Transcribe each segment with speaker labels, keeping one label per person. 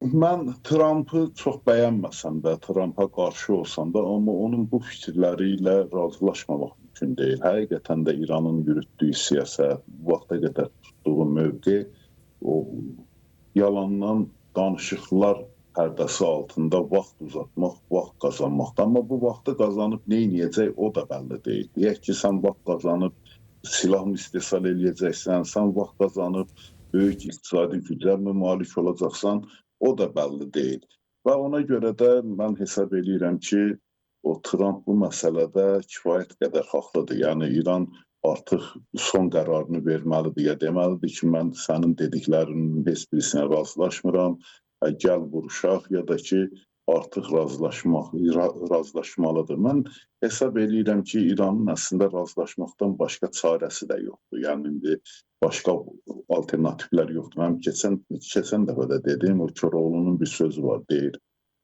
Speaker 1: Mən Trampı çox bəyənməsəm də, Trampa qarşı olsam da, amma onun bu fikirləri ilə razılaşmamaq mümkün deyil. Həqiqətən də İranın yürütdüyü siyasət, bu vaxta qədər tutduğu mövqe o yalandan danışıqlar pərdəsi altında vaxt uzatmaq, vaxt qazanmaqdır. Amma bu vaxtı qazanıb nə edəcək, o da bəlli deyil. Deyək ki, sən vaxt qazanıb silah mı istehsal eləyəcəksən, sən vaxt qazanıb böyük iqtisadi gücə mi malik olacaqsan, o da bəlli deyil. Və ona görə də mən hesab edirəm ki, o Tramp bu məsələdə kifayət qədər haqlıdır. Yəni İran artıq son qərarını verməlidir ya deməlidir ki, mən sənin dediklərinin heç birisinə razılaşmıram, gəl vuruşaq ya da ki, artıq razılaşmalıdır. Mən hesab edirəm ki, İranın əslində razılaşmaqdan başqa çarəsi də yoxdur. Yəni indi başqa alternativlər yoxdur. Mən keçən dəfə də dedim, o Koroğlu'nun bir sözü var, deyir,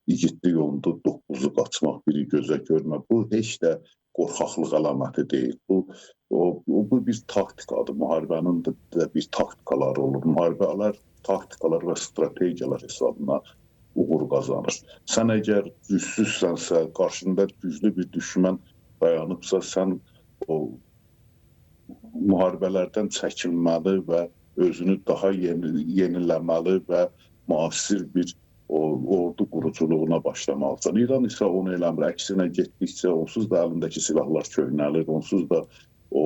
Speaker 1: igidlik yolunda 9'u qaçmaq, biri gözə görmə. Bu heç də qorxaqlıq əlaməti deyil. Bu bir taktikadır. Müharibənin də bir taktikaları olur. Müharibələr taktikalar və strategiyalar hesabına uğur qazanır. Sən əgər gücsüzsənsə, qarşında güclü bir düşmən dayanıbsa, sən o müharibələrdən çəkinməli və özünü daha yeniləməli və müasir bir ordu quruculuğuna başlamalısan. İran isə onu eləmir. Əksinə getdikcə onsuz da əlindəki silahlar köhnəlir, onsuz da o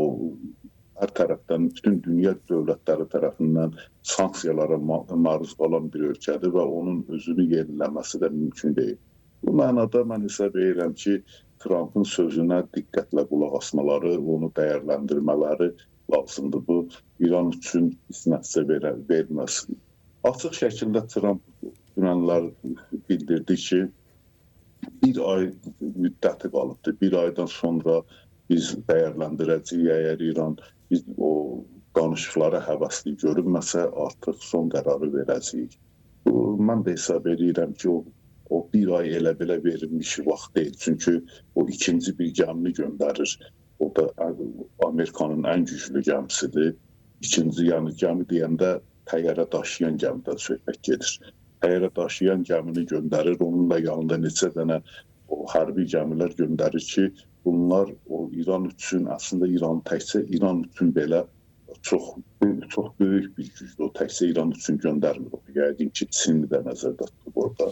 Speaker 1: hər tərəfdən, bütün dünya dövlətləri tərəfindən sanksiyalara maruz qalan bir ölkədir və onun özünü yeniləməsi də mümkün deyil. Bu mənada mən hesab edirəm ki, Trump'ın sözünə diqqətlə qulaq asmaları, onu dəyərləndirmələri lazımdır. Bu, İran üçün heç nəticə verməz. Açıq şəkildə Trump dünənlər bildirdi ki, bir ay müddəti qalıbdır. Bir aydan sonra biz dəyərləndirəcəyik, əgər İran o danışıqlara həvəsli görünməsə, artıq son qərarı verəcəyik. Mən də hesab edirəm ki, o bir ay elə belə verilmiş vaxt deyil. Çünki o ikinci bir gəmini göndərir. O da Amerikanın ən güclü gəmisidir. İkinci, yəni gəmi deyəndə təyyarə daşıyan gəmidən söhbət gedir. Təyyarə daşıyan gəmini göndərir, onunla yanında neçə dənə o hərbi gəmilər göndərir ki, bunlar o İran üçün, əslində İran təkcə İran üçün belə çox böyük bir gücdür. O təkcə İran üçün göndərmir. Yəqin ki, Çinli də nəzərdə tutub orada.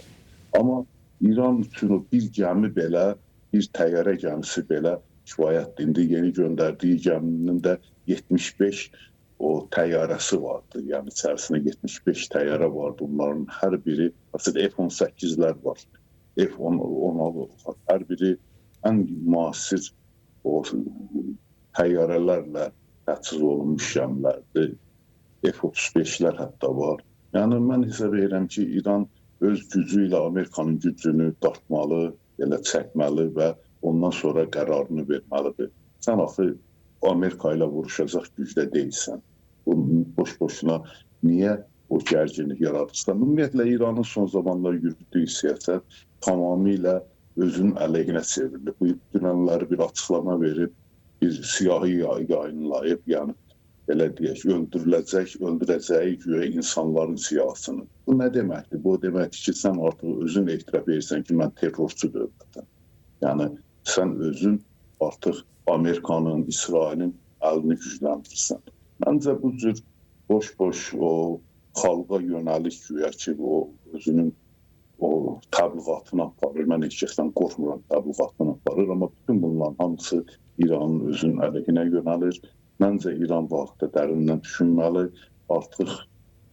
Speaker 1: Amma İran üçün o bir gəmi belə, bir təyyarə gəmisi belə kifayətdir. İndi yeni göndərdiyi gəminin də 75 o təyyarəsi vardı. Yəni içərisində 75 təyyarə vardı. Onların hər biri, məsələn F-18'lər var. F-16, hər biri ən müasir o təyyarələrlə təchiz olunmuş gəmilərdir. F-35'lər hətta var. Yəni mən hesab edirəm ki, İran öz gücü ilə Amerikanın gücünü dartmalı, elə çəkməli və ondan sonra qərarını verməlidir. Sən axı Amerika ilə vuruşacaq gücdə deyilsən. Boş-boşuna niyə o gərginlik yaradırsan? Ümumiyyətlə, İranın son zamanlar yürütdüyü siyasət tamamilə özünün əleyhinə çevrilir. Bu dünənləri bir açıqlama verib, bir siyahı yayınlayıb, yəni belə deyək, öldürəcəyi güya insanların siyasını. Bu nə deməkdir? Bu deməkdir ki, sən artıq özün etiraf edirsən ki, mən terrorçu dövlətəm. Yəni, sən özün artıq Amerikanın, İsrailin əlini gücləndirirsən. Məncə bu cür boş-boş o xalqa yönəlik güya ki, o özünün o təbliğatını aparır. Mən heç kəsdən qorxmuram təbliğatını aparır, amma bütün bunların hamısı İranın özünün əleyhinə yönəlir. Məncə İran bu haqda dərindən düşünməli, artıq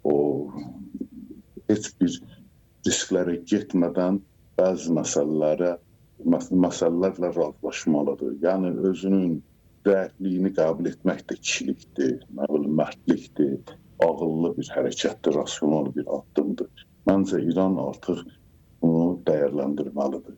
Speaker 1: o heç bir risklərə getmədən bəzi məsələlərlə razılaşmalıdır. Yəni özünün rəhbliyini qəbul etmək də kişilikdir, mərdlikdir, ağıllı bir hərəkətdir, rasional bir addımdır. Məncə İran artıq bunu dəyərləndirməlidir.